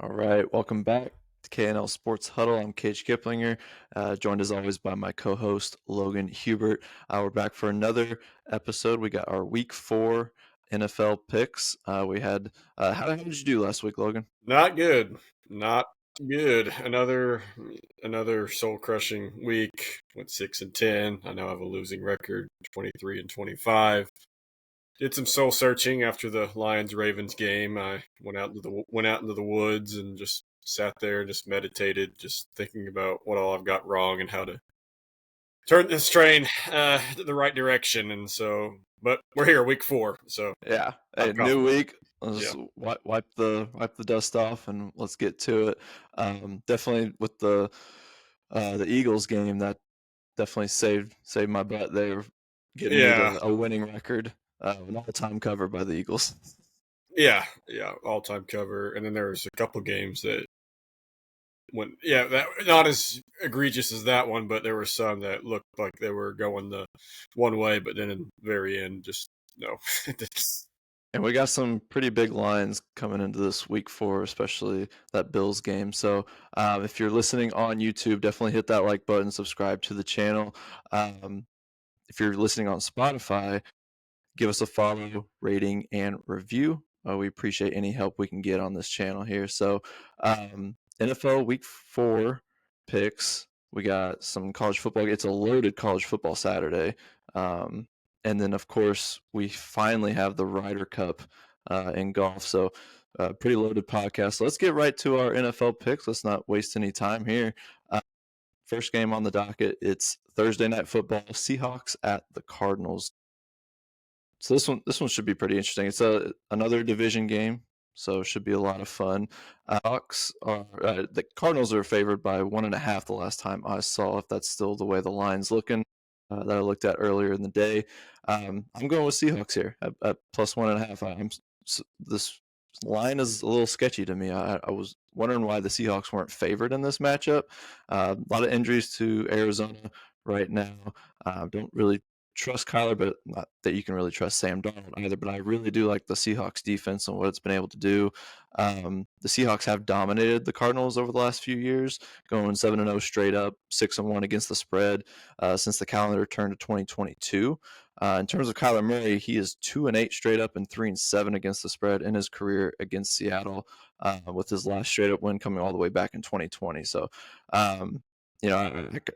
All right, welcome back to KNL Sports Huddle. I'm Cage Kiplinger, joined as always by my co-host Logan Hubert. We're back for another episode. We got our Week 4 NFL picks. We had how did you do last week, Logan? Not good. Not good. Another soul crushing week. Went 6-10. I now have a losing record, 23-25. Did some soul searching after the Lions Ravens game. I went out into the woods and just sat there and just meditated, just thinking about what all I've got wrong and how to turn this train the right direction. And so, but we're here, week 4. So Yeah, I'm hey, new confident. week. Let's wipe the dust off and let's get to it. Definitely with the Eagles game, that definitely saved my butt. They were getting me Yeah. to a winning record, an all-time cover by the Eagles. Yeah, all-time cover. And then there was a couple games that that not as egregious as that one, but there were some that looked like they were going the one way, but then in the very end, just no. And we got some pretty big lines coming into this week 4, especially that Bills game. So if you're listening on YouTube, definitely hit that like button, subscribe to the channel. If you're listening on Spotify, give us a follow, rating, and review. We appreciate any help we can get on this channel here. So NFL Week 4 picks. We got some college football. It's a loaded college football Saturday. And then, of course, we finally have the Ryder Cup in golf. So pretty loaded podcast. So let's get right to our NFL picks. Let's not waste any time here. First game on the docket, it's Thursday Night Football, Seahawks at the Cardinals. So this one should be pretty interesting. It's another division game, so it should be a lot of fun. The Cardinals are favored by 1.5 the last time I saw. If that's still the way the line's looking, that I looked at earlier in the day. I'm going with Seahawks here at plus 1.5. This line is a little sketchy to me. I was wondering why the Seahawks weren't favored in this matchup. A lot of injuries to Arizona right now. Don't really trust Kyler, but not that you can really trust Sam Darnold either. But I really do like the Seahawks defense and what it's been able to do. The Seahawks have dominated the Cardinals over the last few years, going 7-0 straight up, 6-1 against the spread since the calendar turned to 2022. In terms of Kyler Murray, he is 2-8 straight up and 3-7 against the spread in his career against Seattle, with his last straight up win coming all the way back in 2020. So, I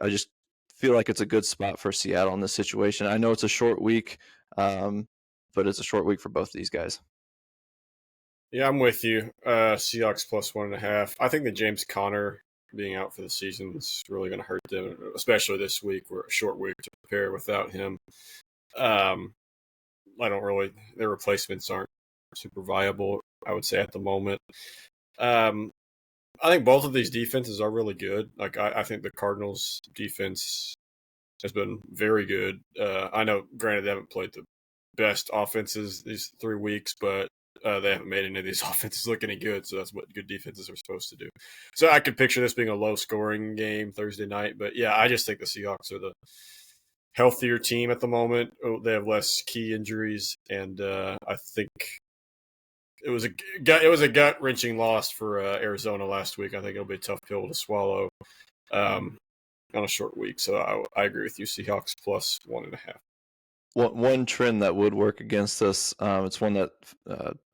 just feel like it's a good spot for Seattle in this situation. I know it's a short week, but it's a short week for both of these guys. Yeah, I'm with you. Seahawks plus 1.5. I think that James Conner being out for the season is really going to hurt them, especially this week. We're a short week to prepare without him. Their replacements aren't super viable, I would say, at the moment. I think both of these defenses are really good. Like, I think the Cardinals defense has been very good. I know, granted, they haven't played the best offenses these 3 weeks, but they haven't made any of these offenses look any good, so that's what good defenses are supposed to do. So I could picture this being a low-scoring game Thursday night, but yeah, I just think the Seahawks are the healthier team at the moment. They have less key injuries, and I think it was a gut-wrenching loss for Arizona last week. I think it'll be a tough pill to swallow on a short week. So I agree with you. Seahawks plus 1.5. One trend that would work against us, it's one that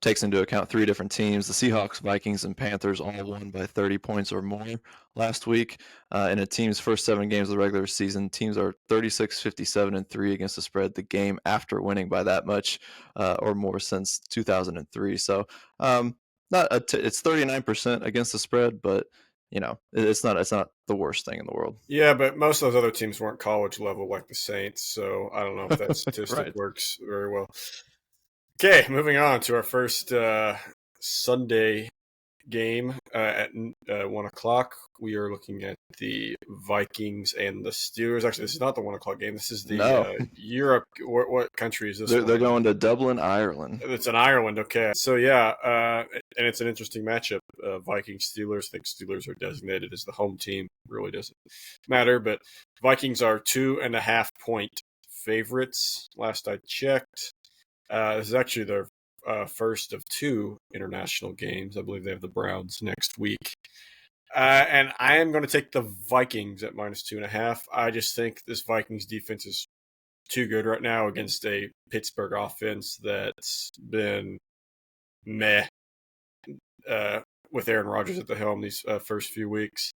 takes into account 3 different teams. The Seahawks, Vikings, and Panthers all won by 30 points or more last week. In a team's first 7 games of the regular season, teams are 36, 57, and 3 against the spread the game after winning by that much or more since 2003. So it's 39% against the spread, but it's not the worst thing in the world. Yeah, but most of those other teams weren't college level like the Saints, so I don't know if that statistic Right. works very well. Okay, moving on to our first Sunday game at 1 o'clock. We are looking at the Vikings and the Steelers. Actually, this is not the 1 o'clock game. This is the Europe. What country is this? They're going to Dublin, Ireland. It's in Ireland. Okay, so yeah, and it's an interesting matchup. Vikings Steelers. I think Steelers are designated as the home team. Really doesn't matter, but Vikings are 2.5 point favorites. Last I checked, this is actually their first of two international games. I believe they have the Browns next week. And I am going to take the Vikings at -2.5. I just think this Vikings defense is too good right now against a Pittsburgh offense that's been meh with Aaron Rodgers at the helm these first few weeks.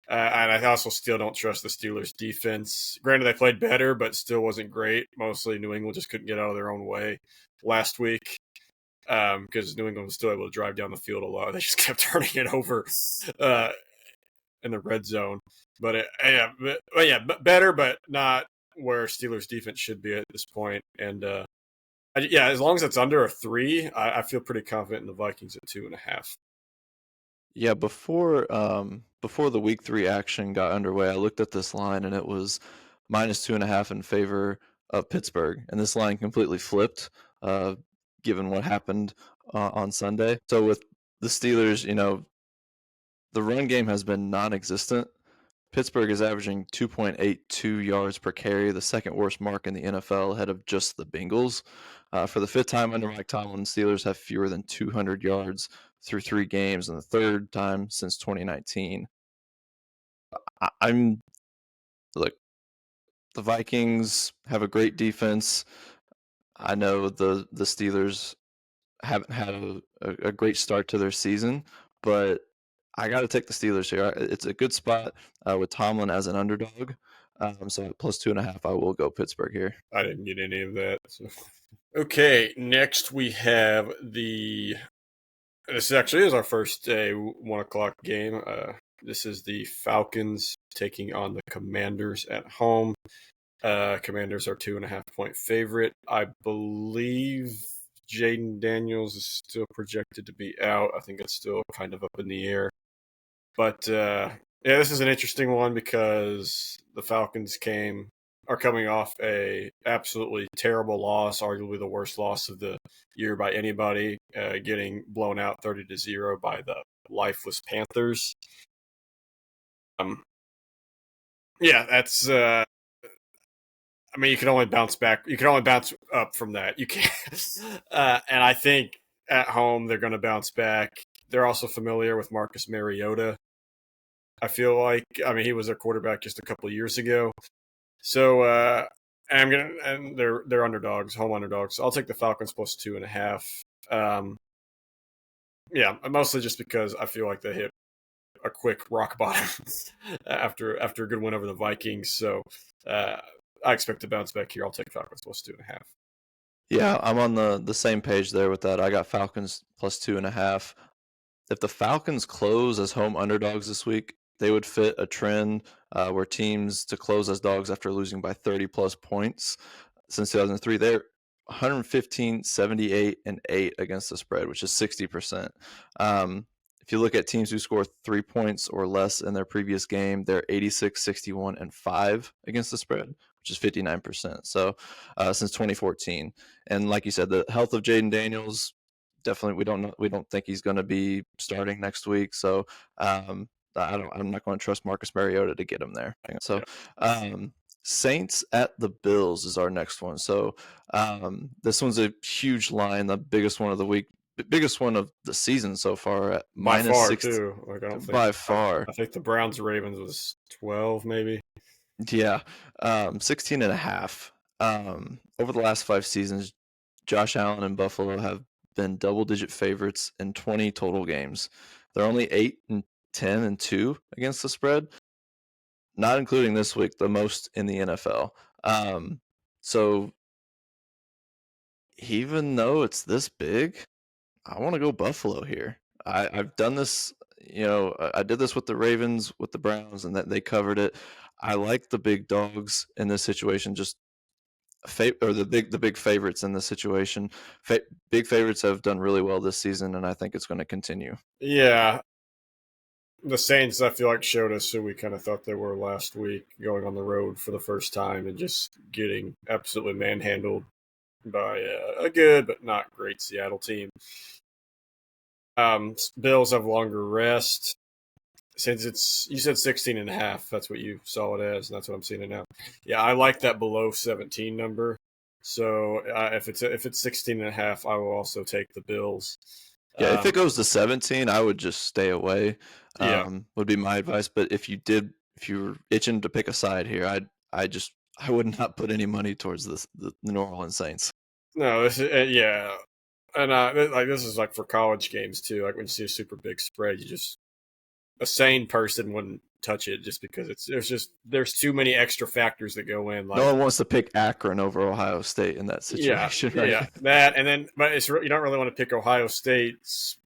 And I also still don't trust the Steelers' defense. Granted, they played better, but still wasn't great. Mostly New England just couldn't get out of their own way last week because New England was still able to drive down the field a lot. They just kept turning it over in the red zone. But better, but not where Steelers' defense should be at this point. And as long as it's under a 3, I feel pretty confident in the Vikings at 2.5. Yeah, before the week 3 action got underway, I looked at this line and it was -2.5 in favor of Pittsburgh, and this line completely flipped, given what happened on Sunday. So with the Steelers, the run game has been non-existent. Pittsburgh is averaging 2.82 yards per carry, the second worst mark in the NFL, ahead of just the Bengals. For the 5th time under Mike Tomlin, the Steelers have fewer than 200 yards through 3 games, and the 3rd time since 2019. Look, the Vikings have a great defense. I know the Steelers haven't had a great start to their season, but I got to take the Steelers here. It's a good spot with Tomlin as an underdog. So at +2.5, I will go Pittsburgh here. I didn't get any of that. So. Okay, next we have this actually is our first day 1 o'clock game. This is the Falcons taking on the Commanders at home. Commanders are 2.5-point favorite. I believe Jaden Daniels is still projected to be out. I think it's still kind of up in the air. But this is an interesting one because the Falcons are coming off a absolutely terrible loss, arguably the worst loss of the year by anybody, getting blown out 30-0 by the lifeless Panthers. That's. You can only bounce back. You can only bounce up from that. You can't. And I think at home they're going to bounce back. They're also familiar with Marcus Mariota. I feel like, he was their quarterback just a couple of years ago. So and they're underdogs, home underdogs. So I'll take the Falcons +2.5. Mostly just because I feel like they hit a quick rock bottom after a good win over the Vikings. So I expect to bounce back here. I'll take Falcons +2.5. Yeah, I'm on the same page there with that. I got Falcons +2.5. If the Falcons close as home underdogs this week, they would fit a trend where teams to close as dogs after losing by 30-plus points since 2003. They're 115, 78, and 8 against the spread, which is 60%. If you look at teams who score 3 points or less in their previous game, they're 86, 61, and 5 against the spread, which is 59%. So since 2014. And like you said, the health of Jaden Daniels, definitely we don't think he's going to be starting next week. So I'm not going to trust Marcus Mariota to get him there. So Saints at the Bills is our next one. So this one's a huge line, the biggest one of the week, biggest one of the season so far at by far -6 too. Like I don't think by far. I think the Browns Ravens was 12 maybe. Yeah, 16.5. Over the last 5 seasons, Josh Allen and Buffalo have been double-digit favorites in 20 total games. They're only 8-10-2 against the spread, not including this week, the most in the NFL. So even though it's this big, I want to go Buffalo here. I've done this, I did this with the Ravens, with the Browns, and that they covered it. I like the big dogs in this situation, just or the big favorites in this situation. Big favorites have done really well this season, and I think it's going to continue. Yeah. The Saints, I feel like, showed us who we kind of thought they were last week, going on the road for the first time and just getting absolutely manhandled by a good but not great Seattle team. Bills have longer rest. Since you said 16.5, that's what you saw it as, and that's what I'm seeing it now. Yeah, I like that below 17 number. So if it's 16.5, I will also take the Bills. Yeah, if it goes to 17, I would just stay away. Yeah. Would be my advice. But if you were itching to pick a side here, I would not put any money towards the New Orleans Saints. No, this is yeah, and like this is like for college games too. Like when you see a super big spread, you just a sane person wouldn't touch it just because there's too many extra factors that go in. No Like one wants to pick Akron over Ohio State in that situation, right? yeah, that and then but you don't really want to pick Ohio State's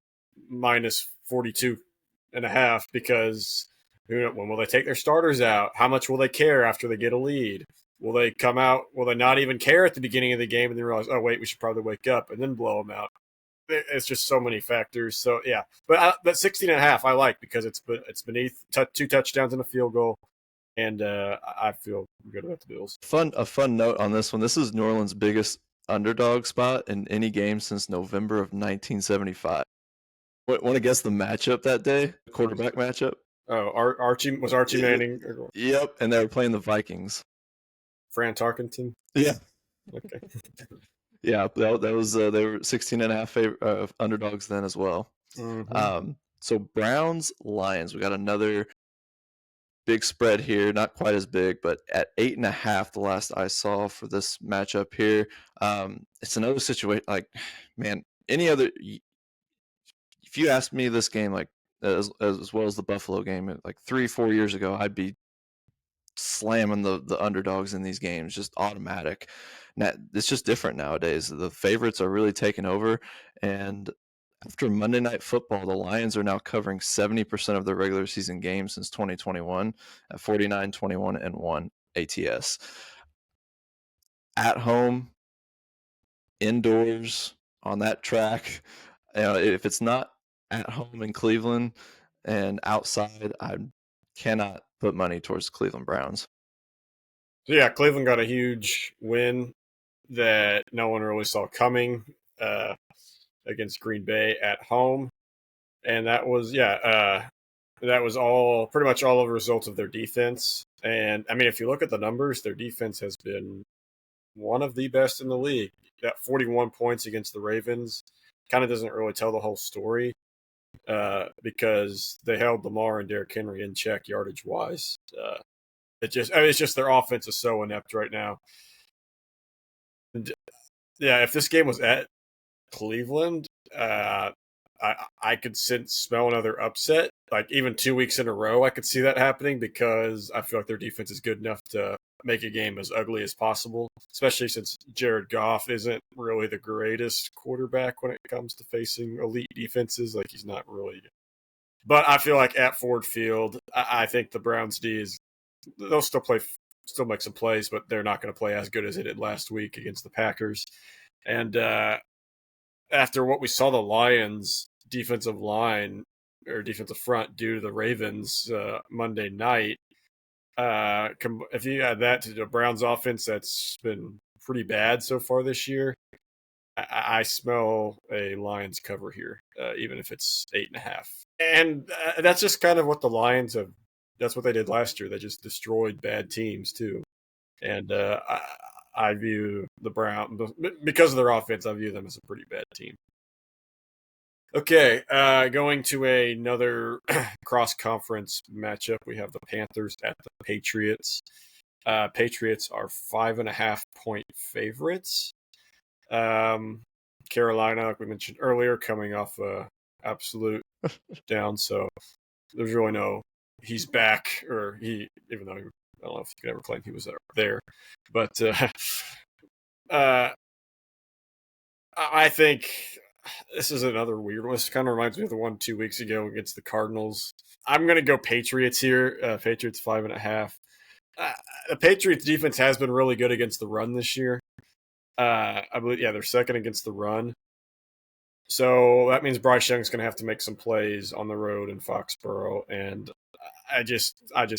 minus 42.5 because when will they take their starters out? How much will they care after they get a lead? Will they come out? Will they not even care at the beginning of the game and then realize, oh wait, we should probably wake up and then blow them out? It's just so many factors. So yeah, but 16.5 I like because it's beneath 2 touchdowns and a field goal, and I feel good about the Bills. A fun note on this one. This is New Orleans' biggest underdog spot in any game since November of 1975. Want to guess the matchup that day? Quarterback matchup? Oh, Archie Manning? Yep, and they were playing the Vikings. Fran Tarkenton? Yeah. Okay. Yeah, that was they were 16.5 underdogs then as well. Mm-hmm. So Browns Lions, we got another big spread here, not quite as big, but at 8.5 the last I saw for this matchup here. It's another situation like, man, any other. If you asked me this game like as well as the Buffalo game like 3-4 years ago, I'd be slamming the underdogs in these games, just automatic. Now, it's just different nowadays. The favorites are really taking over, and after Monday Night Football, the Lions are now covering 70% of their regular season games since 2021 at 49-21-1 ATS. At home, indoors, on that track. If it's not at home in Cleveland and outside, I cannot put money towards the Cleveland Browns. So yeah, Cleveland got a huge win that no one really saw coming against Green Bay at home, and that was all pretty much all of a result of their defense. And I mean, if you look at the numbers, their defense has been one of the best in the league. That 41 points against the Ravens kind of doesn't really tell the whole story because they held Lamar and Derrick Henry in check yardage wise. It's just their offense is so inept right now. And, yeah, if this game was at Cleveland, I could smell another upset. Like even 2 weeks in a row, I could see that happening because I feel like their defense is good enough to make a game as ugly as possible, especially since Jared Goff isn't really the greatest quarterback when it comes to facing elite defenses. Like he's not really. But I feel like at Ford Field, I think the Browns D they'll still make some plays, but they're not going to play as good as it did last week against the Packers. And after what we saw the Lions defensive line or defensive front do to the Ravens Monday night, if you add that to the Browns offense that's been pretty bad so far this year, I smell a Lions cover here, even if it's 8.5. And that's just kind of what the Lions have. That's what they did last year. They just destroyed bad teams too. And I view the Browns, because of their offense, I view them as a pretty bad team. Okay, going to another cross-conference matchup. We have the Panthers at the Patriots. Patriots are 5.5-point favorites. Carolina, like we mentioned earlier, coming off a absolute down, so there's really no he's back, or even though I don't know if you could ever claim he was there. But I think this is another weird one. This kind of reminds me of the one 2 weeks ago against the Cardinals. I'm going to go Patriots here. Patriots 5.5. The Patriots defense has been really good against the run this year. I believe, they're second against the run. So that means Bryce Young's going to have to make some plays on the road in Foxborough, and I just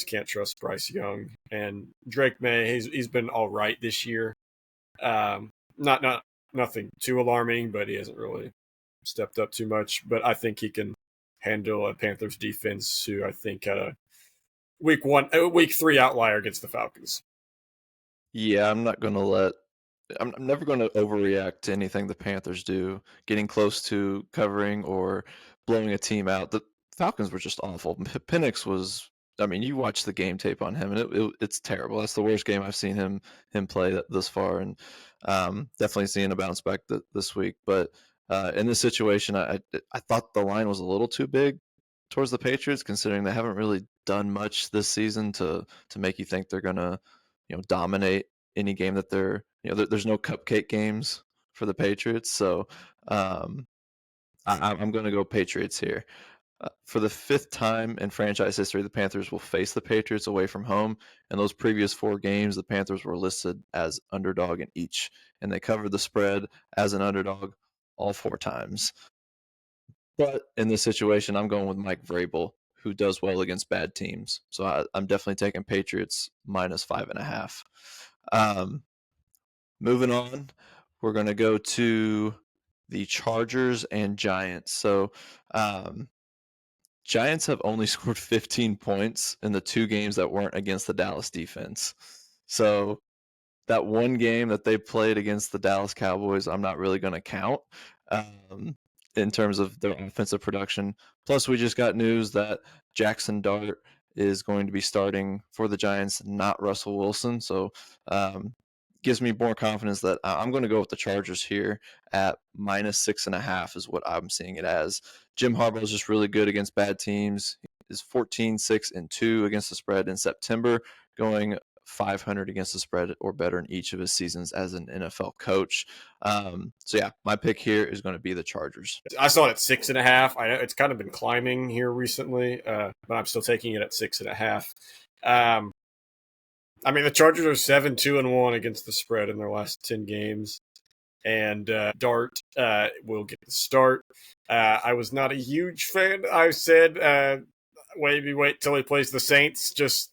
can't trust Bryce Young. And Drake May, he's been all right this year. Nothing too alarming, but he hasn't really stepped up too much. But I think he can handle a Panthers defense who I think had a week 3 outlier against the Falcons. Yeah, I'm not going to let I'm never going to overreact to anything the Panthers do, getting close to covering or blowing a team out. The Falcons were just awful. Penix was. I mean, you watch the game tape on him, and it's terrible. That's the worst game I've seen him play thus far, and definitely seeing a bounce back this week. But in this situation, I thought the line was a little too big towards the Patriots, considering they haven't really done much this season to make you think they're gonna dominate any game that they're there's no cupcake games for the Patriots. So I'm going to go Patriots here. For the fifth time in franchise history, the Panthers will face the Patriots away from home. In those previous 4 games, the Panthers were listed as underdog in each, and they covered the spread as an underdog all 4 times. But in this situation, I'm going with Mike Vrabel, who does well against bad teams. So I'm definitely taking Patriots minus 5.5. Moving on, we're going to go to the Chargers and Giants. So Giants have only scored 15 points in the 2 games that weren't against the Dallas defense. So that one game that they played against the Dallas Cowboys, I'm not really going to count in terms of their offensive production. Plus, we just got news that Jackson Dart is going to be starting for the Giants, not Russell Wilson. So gives me more confidence that I'm going to go with the Chargers here at minus 6.5 is what I'm seeing it as. Jim Harbaugh is just really good against bad teams. He is 14-6-2 against the spread in September, going 500 against the spread or better in each of his seasons as an NFL coach. So yeah, my pick here is going to be the Chargers. I saw it at 6.5. I know it's kind of been climbing here recently, but I'm still taking it at 6.5. I mean, the Chargers are 7-2-1 against the spread in their last 10 games, and Dart will get the start. I was not a huge fan. I said maybe wait till he plays the Saints, just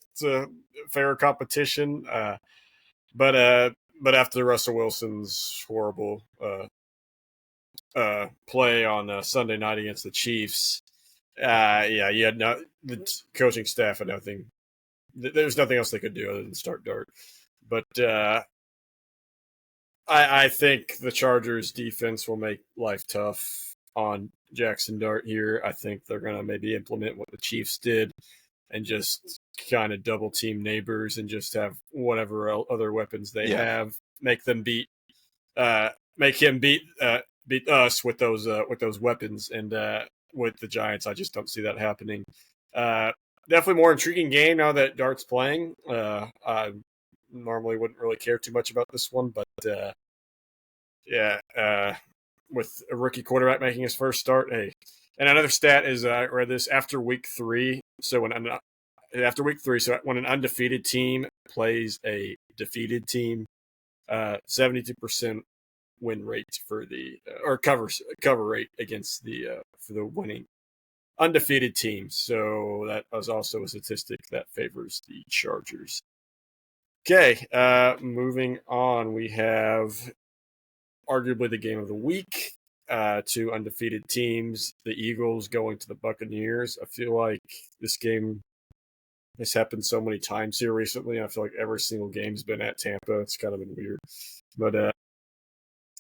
fair competition. But after Russell Wilson's horrible play on Sunday night against the Chiefs, yeah, you had the coaching staff had nothing. There's nothing else they could do other than start Dart. But I think the Chargers defense will make life tough on Jackson Dart here. I think they're going to maybe implement what the Chiefs did and just kind of double team neighbors and just have whatever other weapons they have, make them make him beat us with those weapons. And with the Giants, I just don't see that happening. Definitely more intriguing game now that Dart's playing. I normally wouldn't really care too much about this one, but with a rookie quarterback making his first start, hey. And another stat is I read this after week 3. So when an undefeated team plays a defeated team, 72% win rate for the or cover rate against the for the winning undefeated teams. So that was also a statistic that favors the Chargers. Okay, moving on, we have arguably the game of the week. 2 undefeated teams, the Eagles going to the Buccaneers. I feel like this game has happened so many times here recently. I feel like every single game's been at Tampa. It's kind of been weird. But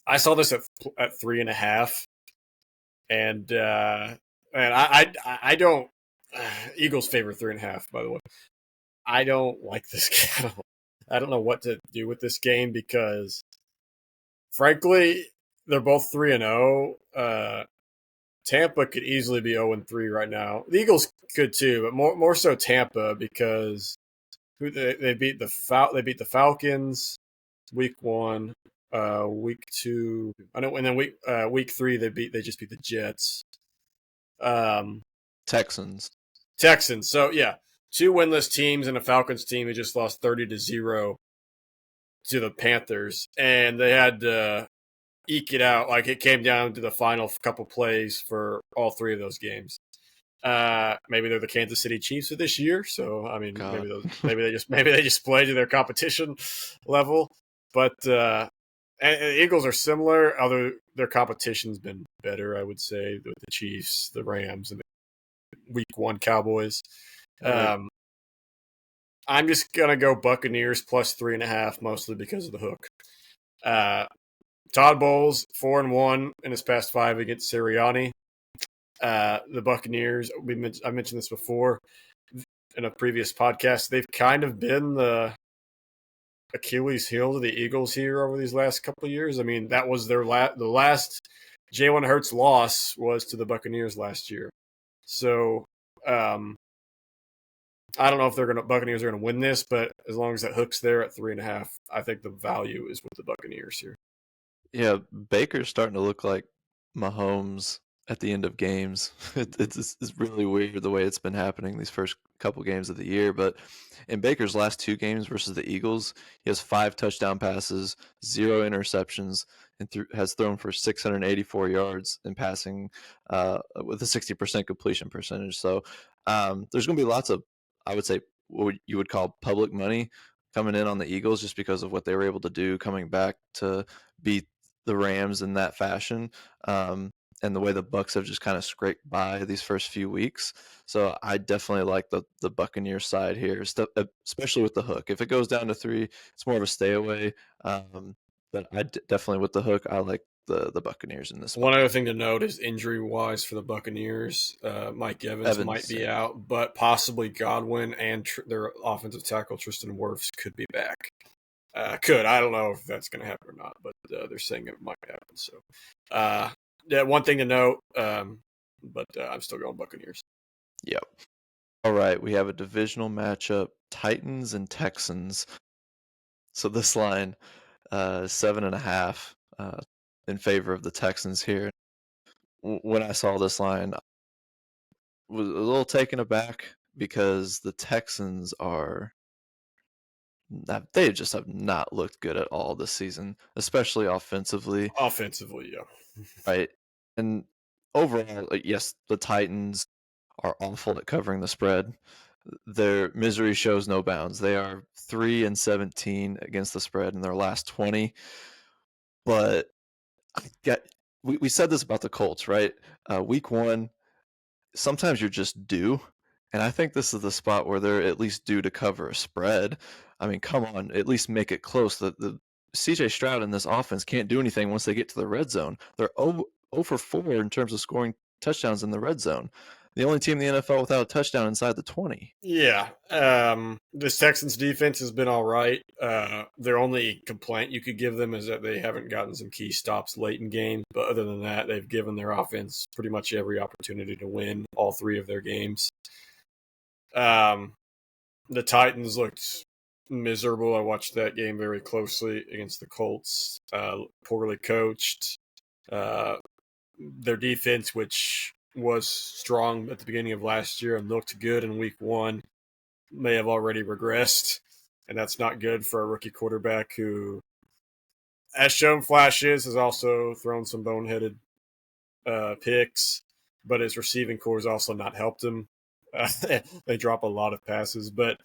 I saw this at 3.5. And I don't. Eagles favor 3.5. By the way, I don't like this game. I don't know what to do with this game because, frankly, they're both 3-0. Tampa could easily be 0-3 right now. The Eagles could too, but more so Tampa because they beat the Falcons week 1. Week 2, I know, and then week 3 they just beat the Jets. Texans. So yeah, 2 winless teams and a Falcons team who just lost 30-0 to the Panthers, and they had to eke it out. Like it came down to the final couple plays for all 3 of those games. Maybe they're the Kansas City Chiefs of this year, so I mean, maybe they just play to their competition level, but. And the Eagles are similar, although their competition's been better, I would say, with the Chiefs, the Rams, and the Week 1 Cowboys. I'm just going to go Buccaneers plus 3.5, mostly because of the hook. Todd Bowles 4-1 in his past 5 against Sirianni. The Buccaneers, I mentioned this before in a previous podcast. They've kind of been the Achilles heel to the Eagles here over these last couple of years. I mean, that was their the last Jalen Hurts loss was to the Buccaneers last year. So I don't know if Buccaneers are gonna win this, but as long as that hook's there at 3.5, I think the value is with the Buccaneers here. Yeah, Baker's starting to look like Mahomes at the end of games. It's really weird the way it's been happening these first couple games of the year. But in Baker's last 2 games versus the Eagles, he has 5 touchdown passes, 0 interceptions, and has thrown for 684 yards in passing with a 60% completion percentage. So there's going to be lots of, I would say, what you would call public money coming in on the Eagles just because of what they were able to do coming back to beat the Rams in that fashion, and the way the Bucks have just kind of scraped by these first few weeks. So I definitely like the Buccaneers side here, especially with the hook. If it goes down to 3, it's more of a stay away. But definitely with the hook, I like the Buccaneers in this spot. One other thing to note is injury-wise for the Buccaneers, Mike Evans might be out, but possibly Godwin and their offensive tackle Tristan Wirfs could be back. I don't know if that's going to happen or not, but they're saying it might happen. So, yeah, one thing to note, but I'm still going Buccaneers. Yep. All right, we have a divisional matchup: Titans and Texans. So this line, 7.5, in favor of the Texans here. When I saw this line, I was a little taken aback because the Texans they just have not looked good at all this season, especially offensively. Offensively, yeah. Right. And overall, yes, the Titans are awful at covering the spread. Their misery shows no bounds. They are 3-17 against the spread in their last 20. But we said this about the Colts, right? Week 1, sometimes you're just due. And I think this is the spot where they're at least due to cover a spread. I mean, come on, at least make it close. The CJ Stroud in this offense can't do anything once they get to the red zone. They're 0 for 4 in terms of scoring touchdowns in the red zone. The only team in the NFL without a touchdown inside the 20. Yeah. This Texans defense has been all right. Their only complaint you could give them is that they haven't gotten some key stops late in games. But other than that, they've given their offense pretty much every opportunity to win all 3 of their games. The Titans looked miserable. I watched that game very closely against the Colts. Poorly coached. Their defense, which was strong at the beginning of last year and looked good in week 1, may have already regressed. And that's not good for a rookie quarterback who has shown flashes, has also thrown some boneheaded picks, but his receiving core has also not helped him. They drop a lot of passes. But,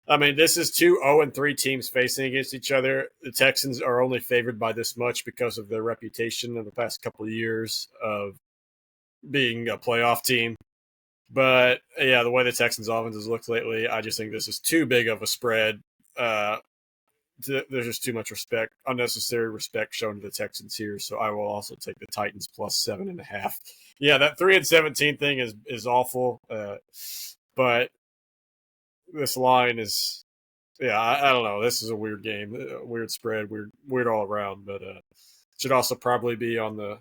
I mean, this is 2 0-3 teams facing against each other. The Texans are only favored by this much because of their reputation in the past couple of years of being a playoff team. But, yeah, the way the Texans' offense has looked lately, I just think this is too big of a spread. There's just too much unnecessary respect shown to the Texans here. So I will also take the Titans plus 7.5. Yeah, that 3-17 thing is awful. But this line is, yeah, I don't know. This is a weird game, a weird spread, weird all around. But should also probably be on the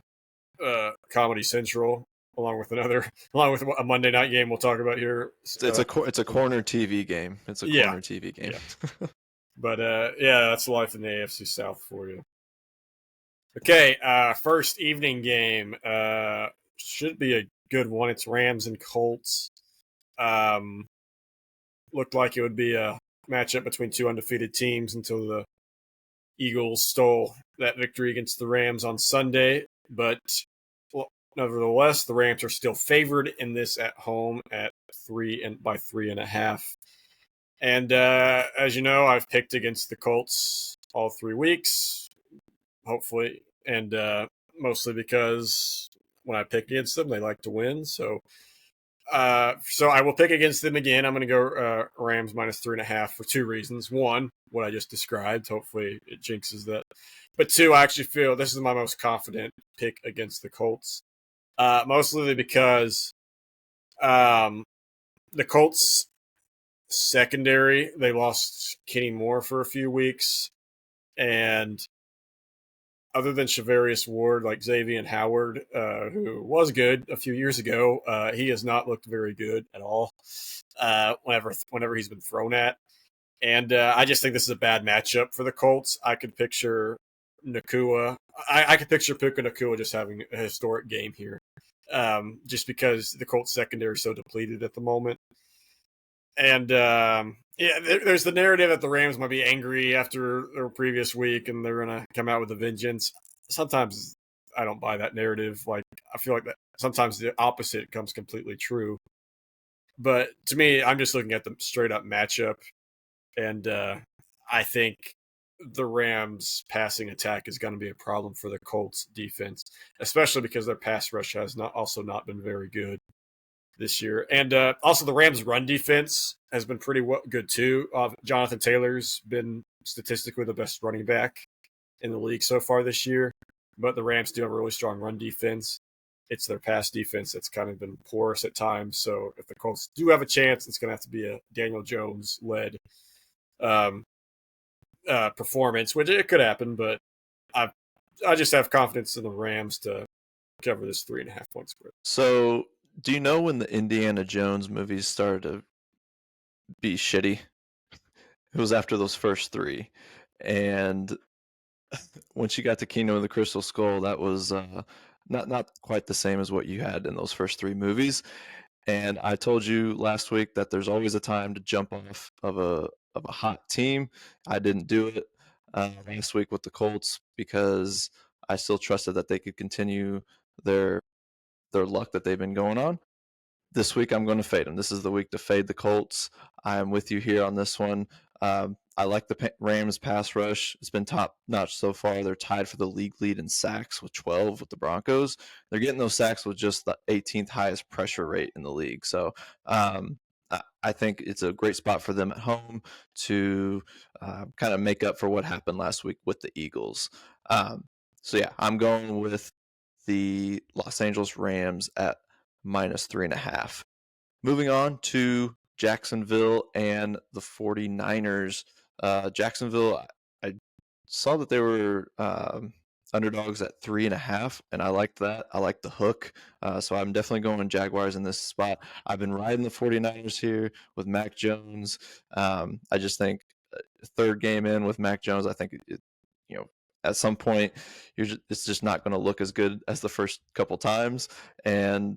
Comedy Central along with a Monday night game we'll talk about here. It's a corner TV game. It's a corner TV game. Yeah. But yeah, that's life in the AFC South for you. Okay, first evening game should be a good one. It's Rams and Colts. Looked like it would be a matchup between 2 undefeated teams until the Eagles stole that victory against the Rams on Sunday. But nevertheless, the Rams are still favored in this at home at 3.5. And as you know, I've picked against the Colts all 3 weeks, hopefully, and mostly because when I pick against them, they like to win. So So I will pick against them again. I'm going to go Rams -3.5 for two reasons. One, what I just described. Hopefully it jinxes that. But two, I actually feel this is my most confident pick against the Colts. Mostly because the Colts secondary, they lost Kenny Moore for a few weeks. And other than Shavarius Ward, like Xavier Howard, who was good a few years ago, he has not looked very good at all whenever he's been thrown at. And I just think this is a bad matchup for the Colts. I could picture Nakua. I could picture Puka Nakua just having a historic game here, just because the Colts secondary is so depleted at the moment. And there's the narrative that the Rams might be angry after their previous week and they're going to come out with a vengeance. Sometimes I don't buy that narrative. Like, I feel like that sometimes the opposite comes completely true. But to me, I'm just looking at the straight up matchup. And I think the Rams' passing attack is going to be a problem for the Colts defense, especially because their pass rush has also not been very good this year. And also the Rams' run defense has been pretty good too. Jonathan Taylor's been statistically the best running back in the league so far this year, but the Rams do have a really strong run defense. It's their pass defense that's kind of been porous at times. So if the Colts do have a chance, it's going to have to be a Daniel Jones-led performance, which it could happen, but I just have confidence in the Rams to cover this 3.5 point spread. So, do you know when the Indiana Jones movies started to be shitty? It was after those first three. And once you got to Kingdom of the Crystal Skull, that was not quite the same as what you had in those first three movies. And I told you last week that there's always a time to jump off of a hot team. I didn't do it last week with the Colts because I still trusted that they could continue their luck that they've been going on. This week I'm going to fade them. This is the week to fade the Colts. I am with you here on this one. I like the Rams pass rush. It's been top notch so far. They're tied for the league lead in sacks with 12 with the Broncos. They're getting those sacks with just the 18th highest pressure rate in the league. So I think it's a great spot for them at home to kind of make up for what happened last week with the Eagles. So yeah, I'm going with the Los Angeles Rams at -3.5. Moving on to Jacksonville and the 49ers. Jacksonville, I saw that they were underdogs at 3.5, and I liked that. I like the hook. So I'm definitely going Jaguars in this spot. I've been riding the 49ers here with Mac Jones. I just think third game in with Mac Jones, I think at some point it's just not going to look as good as the first couple times. And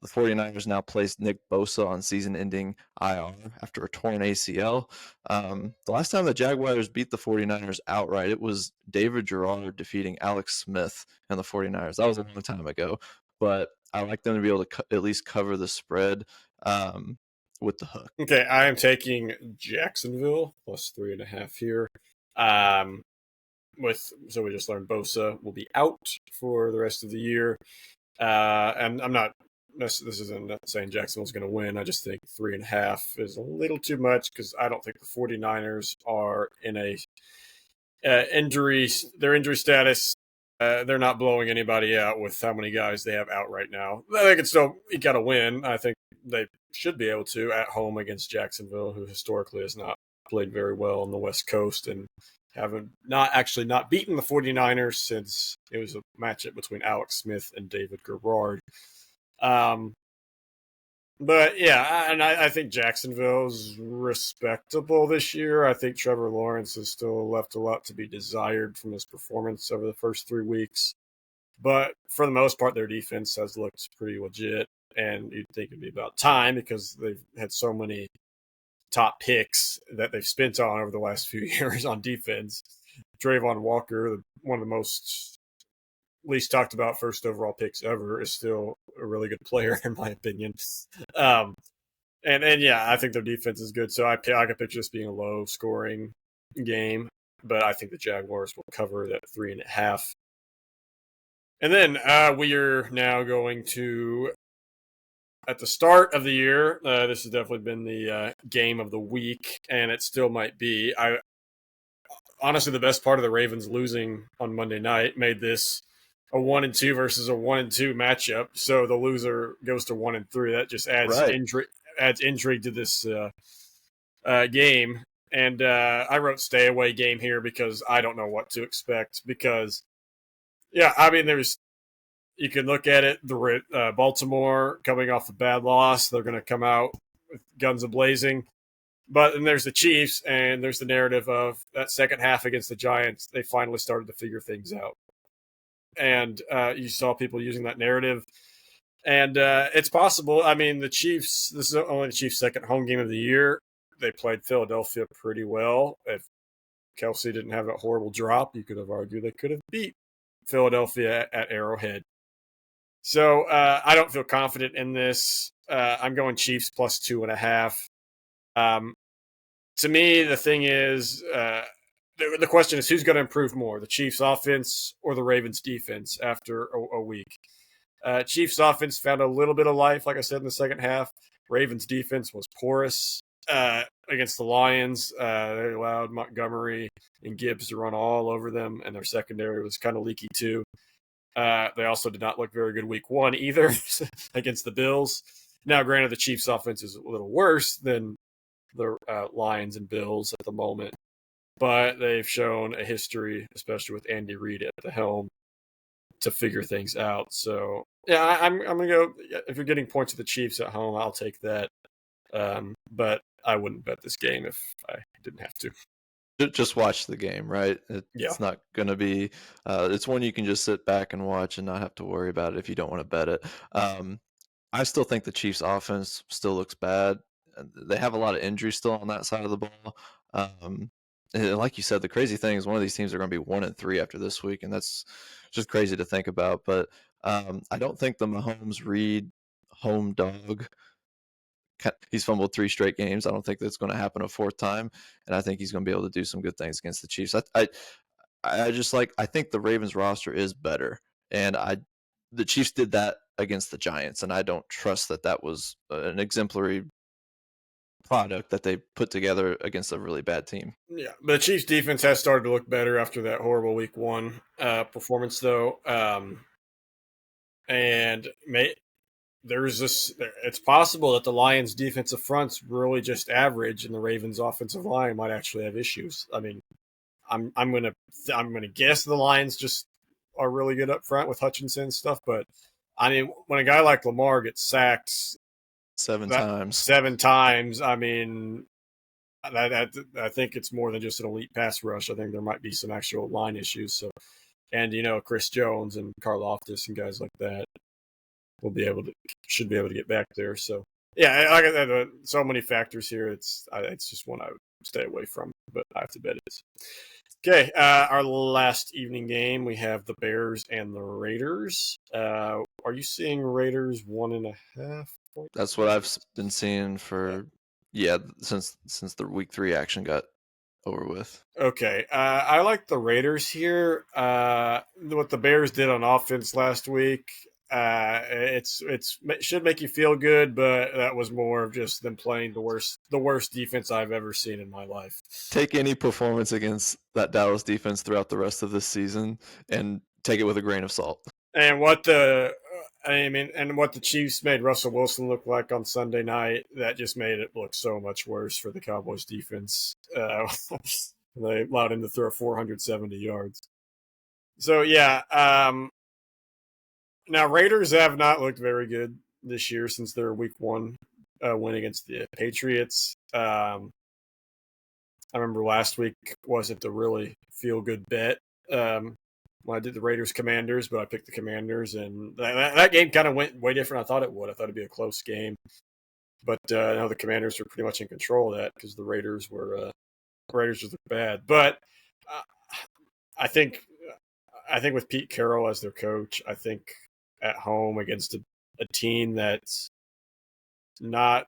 the 49ers now placed Nick Bosa on season-ending IR after a torn ACL. The last time the Jaguars beat the 49ers outright, it was David Garrard defeating Alex Smith and the 49ers. That was a long time ago, but I like them to be able to at least cover the spread with the hook. Okay, I am taking Jacksonville +3.5 here. So we just learned Bosa will be out for the rest of the year. And I'm not. This isn't saying Jacksonville's going to win. I just think 3.5 is a little too much because I don't think the 49ers are in a injury. Their injury status. They're not blowing anybody out with how many guys they have out right now. They can still got to win. I think they should be able to at home against Jacksonville, who historically has not played very well on the West Coast and haven't not beaten the 49ers since it was a matchup between Alex Smith and David Garrard. But yeah, and I think Jacksonville's respectable this year. I think Trevor Lawrence has still left a lot to be desired from his performance over the first 3 weeks. But for the most part, their defense has looked pretty legit. And you'd think it'd be about time because they've had so many top picks that they've spent on over the last few years on defense. Trayvon Walker, one of the most least talked about first overall picks ever, is still a really good player in my opinion. And yeah, I think their defense is good. So I could picture this being a low scoring game, but I think the Jaguars will cover that 3.5. And then we are now going to at the start of the year, this has definitely been the game of the week, and it still might be. I honestly, the best part of the Ravens losing on Monday night made this a 1-2 versus a 1-2 matchup. So the loser goes to 1-3. That just adds Right. intrigue to this game. And I wrote stay away game here because I don't know what to expect. Because I mean, you can look at it. The Baltimore coming off a bad loss, they're going to come out with guns ablazing. But then there's the Chiefs, and there's the narrative of that second half against the Giants. They finally started to figure things out, and you saw people using that narrative. And it's possible. I mean, the Chiefs. This is only the Chiefs' second home game of the year. They played Philadelphia pretty well. If Kelsey didn't have that horrible drop, you could have argued they could have beat Philadelphia at Arrowhead. So I don't feel confident in this. I'm going Chiefs plus 2.5. To me, the thing is, the question is who's going to improve more, the Chiefs offense or the Ravens defense after a week? Chiefs offense found a little bit of life, like I said, in the second half. Ravens defense was porous against the Lions. They allowed Montgomery and Gibbs to run all over them, and their secondary was kind of leaky too. They also did not look very good week one either against the Bills. Now, granted, the Chiefs offense is a little worse than the Lions and Bills at the moment, but they've shown a history, especially with Andy Reid at the helm, to figure things out. So I'm gonna go. If you're getting points to the Chiefs at home, I'll take that. But I wouldn't bet this game if I didn't have to. Just watch the game, right? Yeah. It's not going to be. It's one you can just sit back and watch and not have to worry about it if you don't want to bet it. I still think the Chiefs' offense still looks bad. They have a lot of injuries still on that side of the ball. And like you said, the crazy thing is one of these teams are going to be 1-3 after this week, and that's just crazy to think about. But I don't think the Mahomes-Reid home dog. He's fumbled 3 straight games. I don't think that's going to happen a fourth time, and I think he's going to be able to do some good things against the Chiefs. I just I think the Ravens roster is better, and the Chiefs did that against the Giants, and I don't trust that was an exemplary product that they put together against a really bad team. Yeah, the Chiefs defense has started to look better after that horrible week one performance, though. And there's this. It's possible that the Lions' defensive front's really just average, and the Ravens' offensive line might actually have issues. I mean, I'm gonna guess the Lions just are really good up front with Hutchinson and stuff, but I mean, when a guy like Lamar gets sacked 7 times, I mean, I think it's more than just an elite pass rush. I think there might be some actual line issues. So, and Chris Jones and Karl Loftus and guys like that should be able to get back there. So, yeah, so many factors here. It's just one I would stay away from, but I have to bet it. Okay, our last evening game, we have the Bears and the Raiders. Are you seeing Raiders 1.5 points? That's what I've been seeing for since the week 3 action got over with. Okay, I like the Raiders here. What the Bears did on offense last week, it should make you feel good, but that was more of just them playing the worst defense I've ever seen in my life. Take any performance against that Dallas defense throughout the rest of this season and take it with a grain of salt. And what the Chiefs made Russell Wilson look like on Sunday night, that just made it look so much worse for the Cowboys defense. They allowed him to throw 470 yards. So, now Raiders have not looked very good this year since their week 1 win against the Patriots. I remember last week wasn't a really feel-good bet. When I did the Raiders Commanders, but I picked the Commanders, and that game kind of went way different. I thought it would. I thought it'd be a close game, but now the Commanders were pretty much in control of that because the Raiders were bad. But I think with Pete Carroll as their coach, I think at home against a team that's not.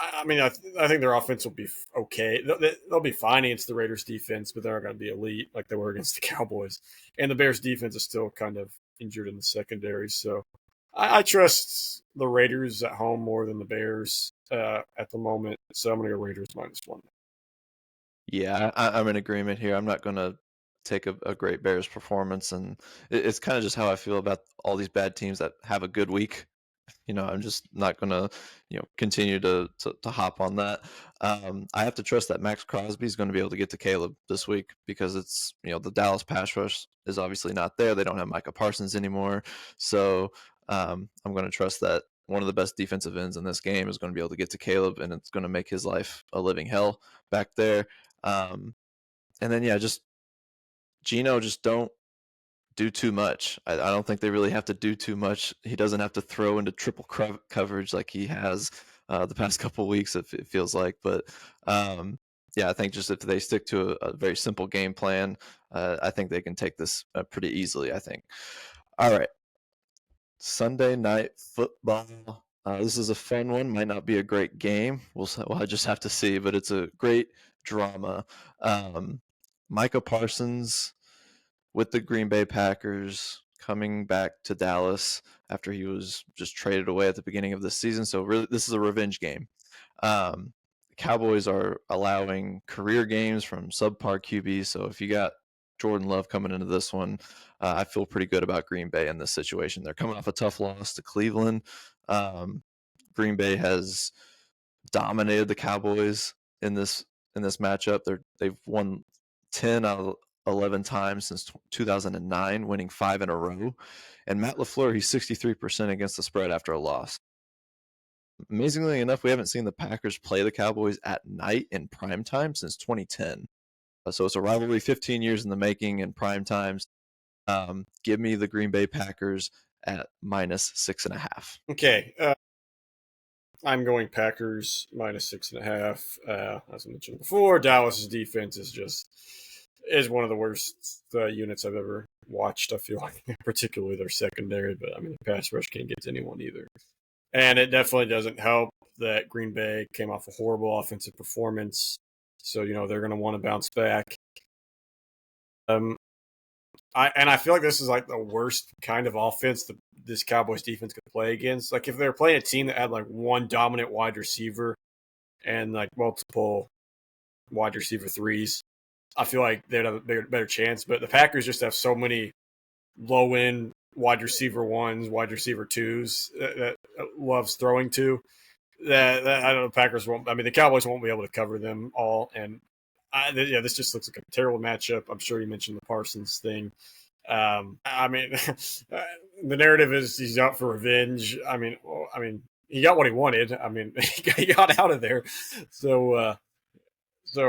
I mean, I think their offense will be okay. They'll be fine against the Raiders defense, but they're not going to be elite like they were against the Cowboys. And the Bears defense is still kind of injured in the secondary. So I trust the Raiders at home more than the Bears at the moment, so I'm going to go Raiders -1. Yeah, I'm in agreement here. I'm not going to take a great Bears performance, and it's kind of just how I feel about all these bad teams that have a good week. I'm just not going to, continue to hop on that. I have to trust that Max Crosby is going to be able to get to Caleb this week because it's, the Dallas pass rush is obviously not there. They don't have Micah Parsons anymore. So I'm going to trust that one of the best defensive ends in this game is going to be able to get to Caleb, and it's going to make his life a living hell back there. And then, yeah, just Geno, just don't do too much. I don't think they really have to do too much. He doesn't have to throw into triple coverage like he has the past couple of weeks, it feels like. But yeah, I think just if they stick to a very simple game plan, I think they can take this pretty easily, I think. All right. Sunday night football. This is a fun one. Might not be a great game. We'll just have to see, but it's a great drama. Micah Parsons with the Green Bay Packers coming back to Dallas after he was just traded away at the beginning of the season. So really, this is a revenge game. Cowboys are allowing career games from subpar QBs. So if you got Jordan Love coming into this one, I feel pretty good about Green Bay in this situation. They're coming off a tough loss to Cleveland. Green Bay has dominated the Cowboys in this matchup. They've won 10 out of 11 times since 2009, winning 5 in a row. And Matt LaFleur, he's 63% against the spread after a loss. Amazingly enough, we haven't seen the Packers play the Cowboys at night in prime time since 2010. So it's a rivalry 15 years in the making in prime times. Give me the Green Bay Packers at -6.5. Okay. I'm going Packers -6.5. As I mentioned before, Dallas's defense is one of the worst units I've ever watched. I feel like, particularly their secondary, but I mean the pass rush can't get to anyone either. And it definitely doesn't help that Green Bay came off a horrible offensive performance, so they're going to want to bounce back. I feel like this is like the worst kind of offense that this Cowboys defense could play against. Like if they're playing a team that had like one dominant wide receiver and like multiple wide receiver threes, I feel like they'd have a better chance. But the Packers just have so many low end wide receiver ones, wide receiver twos that loves throwing to. That I don't know. Packers won't. I mean, the Cowboys won't be able to cover them all. And this just looks like a terrible matchup. I'm sure you mentioned the Parsons thing. I mean, the narrative is he's out for revenge. I mean, he got what he wanted. I mean, he got out of there. So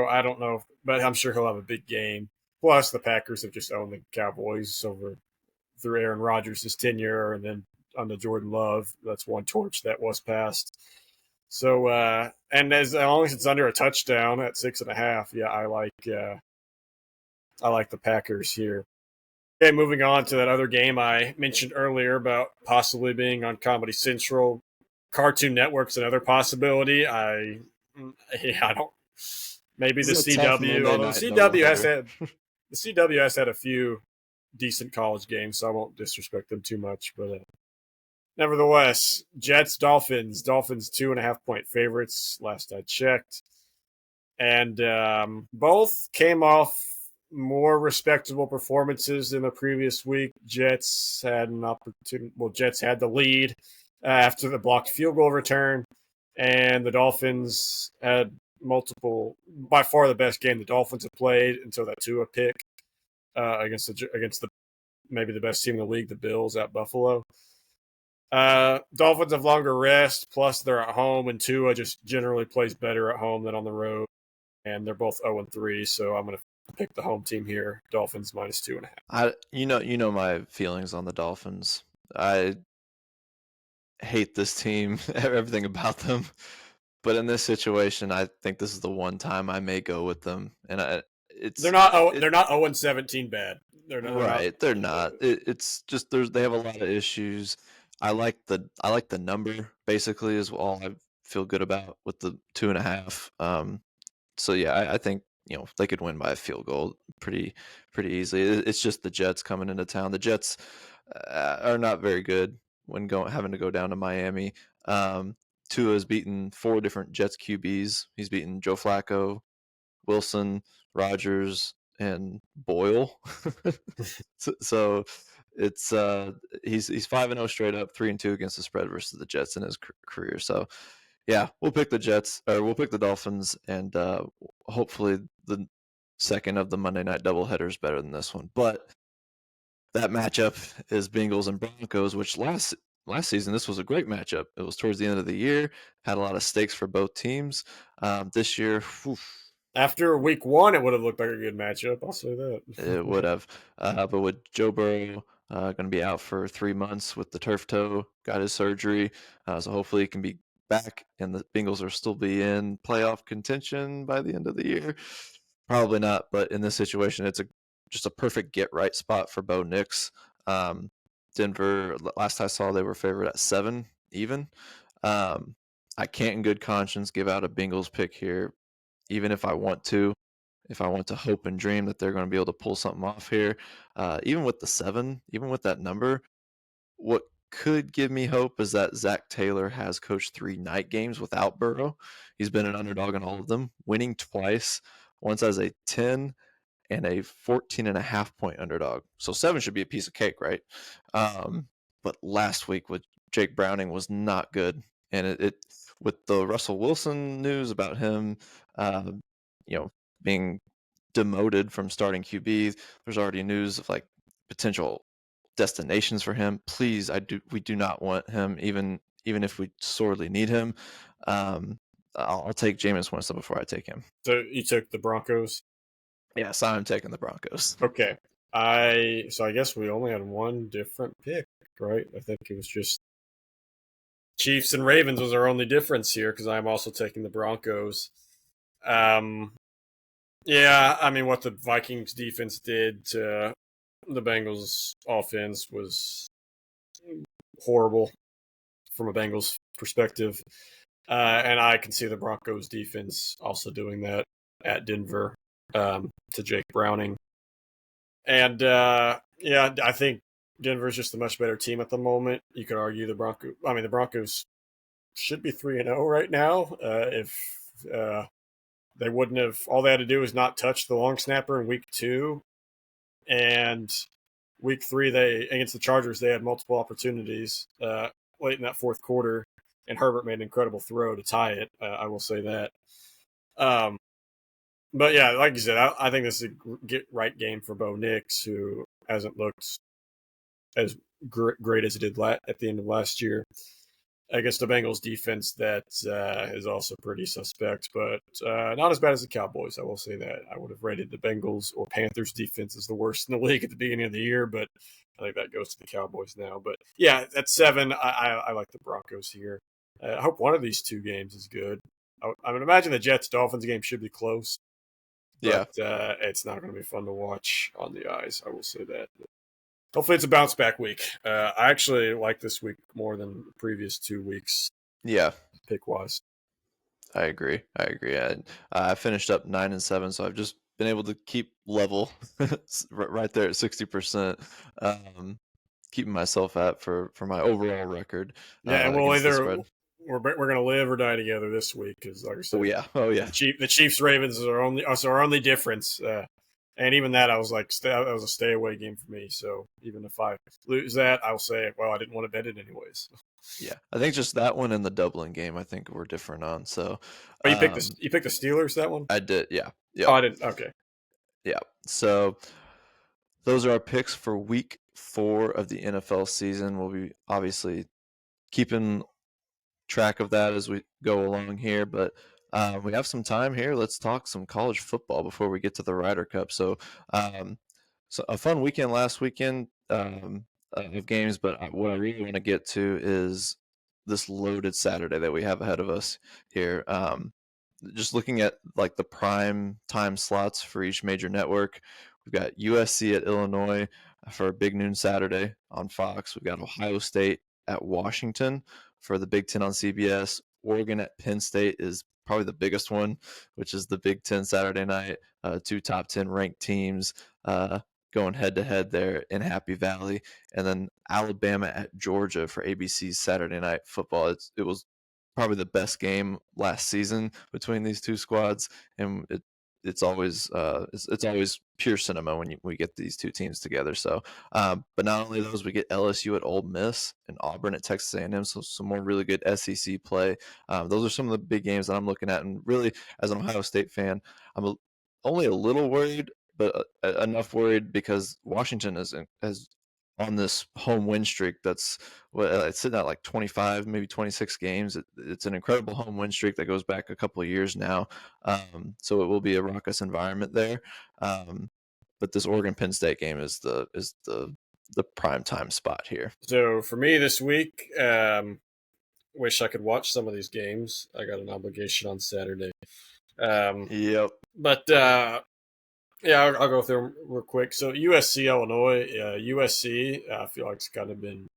I don't know, but I'm sure he'll have a big game. Plus, the Packers have just owned the Cowboys through Aaron Rodgers' tenure, and then under Jordan Love, that's one torch that was passed. So, and as long as it's under a touchdown at 6.5, yeah, I like the Packers here. Okay, moving on to that other game I mentioned earlier about possibly being on Comedy Central. Cartoon Network's another possibility. I don't. Maybe the CW. Although the CW has had a few decent college games, so I won't disrespect them too much. But nevertheless, Jets Dolphins 2.5-point favorites. Last I checked, and both came off more respectable performances than the previous week. Jets had an opportunity. Well, Jets had the lead after the blocked field goal return, and the Dolphins had multiple, by far the best game the Dolphins have played until that Tua pick against the maybe the best team in the league, the Bills at Buffalo. Dolphins have longer rest, plus they're at home, and Tua just generally plays better at home than on the road. And they're both 0-3, so I'm going to pick the home team here. Dolphins -2.5. You know my feelings on the Dolphins. I hate this team, everything about them. But in this situation, I think this is the one time I may go with them. And they're not 0-17 bad. They're not. It's just they have a lot of issues. I like the number basically is all I feel good about with the 2.5. So yeah, I think they could win by a field goal pretty easily. It's just the Jets coming into town. The Jets are not very good when having to go down to Miami. Tua has beaten 4 different Jets QBs. He's beaten Joe Flacco, Wilson, Rodgers, and Boyle. so it's he's 5-0 straight up, 3-2 against the spread versus the Jets in his career. So yeah, we'll pick the Jets, or we'll pick the Dolphins, and hopefully the second of the Monday night doubleheader is better than this one. But that matchup is Bengals and Broncos, which last season this was a great matchup. It was towards the end of the year, had a lot of stakes for both teams. This year, after week 1, it would have looked like a good matchup. I'll say that. it would have. But with Joe Burrow going to be out for 3 months with the turf toe, got his surgery, so hopefully he can be back, and the Bengals will still be in playoff contention by the end of the year. Probably not, but in this situation, it's just a perfect get right spot for Bo Nix. Denver, last I saw, they were favored at 7 even. I can't in good conscience give out a Bengals pick here, even if I want to. If I want to hope and dream that they're going to be able to pull something off here, even with the 7, even with that number, what could give me hope is that Zach Taylor has coached 3 night games without Burrow. He's been an underdog in all of them, winning twice, once as a 10 and a 14.5 point underdog. So 7 should be a piece of cake, right? But last week with Jake Browning was not good. And it with the Russell Wilson news about him, being demoted from starting QB, there's already news of like potential destinations for him. Please, we do not want him, even if we sorely need him. I'll take Jameis Winston before I take him. So you took the Broncos? Yes, I'm taking the Broncos. Okay. I guess we only had one different pick, right? I think it was just Chiefs and Ravens was our only difference here, because I'm also taking the Broncos. Yeah, I mean, what the Vikings defense did to the Bengals offense was horrible from a Bengals perspective. And I can see the Broncos defense also doing that at Denver to Jake Browning. And yeah, I think Denver's just a much better team at the moment. You could argue the Broncos should be 3-0 right now. If they wouldn't have, all they had to do was not touch the long snapper in week 2. And week 3, against the Chargers, they had multiple opportunities late in that fourth quarter, and Herbert made an incredible throw to tie it. I will say that. But yeah, like you said, I think this is a get right game for Bo Nix, who hasn't looked as great as it did at the end of last year against the Bengals defense that is also pretty suspect, but not as bad as the Cowboys. I will say that. I would have rated the Bengals or Panthers defense as the worst in the league at the beginning of the year, but I think that goes to the Cowboys now. But yeah, at 7, I like the Broncos here. I hope one of these 2 games is good. I would imagine the Jets-Dolphins game should be close. But it's not going to be fun to watch on the eyes. I will say that. Hopefully it's a bounce back week. I actually like this week more than the previous 2 weeks. Yeah, pick wise. I agree. I finished up 9-7, so I've just been able to keep level right there at 60%. Keeping myself at for my overall record. Yeah, and we'll either we're going to live or die together this week, because like I said, oh yeah, the Chiefs Ravens are our only difference. And even that, I was like, that was a stay away game for me. So even if I lose that, I'll say, well, I didn't want to bet it anyways. Yeah, I think just that one and the Dublin game, I think we're different on. So, you picked the Steelers, that one? I did. Yeah. Oh, I didn't. Okay. Yeah. So those are our picks for week 4 of the NFL season. We'll be obviously keeping track of that as we go along here, but we have some time here. Let's talk some college football before we get to the Ryder Cup. So a fun weekend last weekend of games, but what I really want to get to is this loaded Saturday that we have ahead of us here. Just looking at like the prime time slots for each major network, we've got USC at Illinois for a big noon Saturday on Fox. We've got Ohio State at Washington for the Big Ten on CBS. Oregon at Penn State is probably the biggest one, which is the Big Ten Saturday night. 2 top 10 ranked teams going head to head there in Happy Valley, and then Alabama at Georgia for ABC's Saturday Night Football. It was probably the best game last season between these two squads, and it's always it's always pure cinema when we get these two teams together. So, but not only those, we get LSU at Ole Miss and Auburn at Texas A&M. So some more really good SEC play. Those are some of the big games that I'm looking at, and really, as an Ohio State fan, only a little worried, but enough worried because Washington has on this home win streak that's it's sitting at like 25, maybe 26 games. It's an incredible home win streak that goes back a couple of years now. So it will be a raucous environment there. But this Oregon Penn State game is the prime time spot here. So for me this week, wish I could watch some of these games. I got an obligation on Saturday. Yep. But yeah, I'll go through them real quick. So USC, Illinois, USC, I feel like it's kind of been.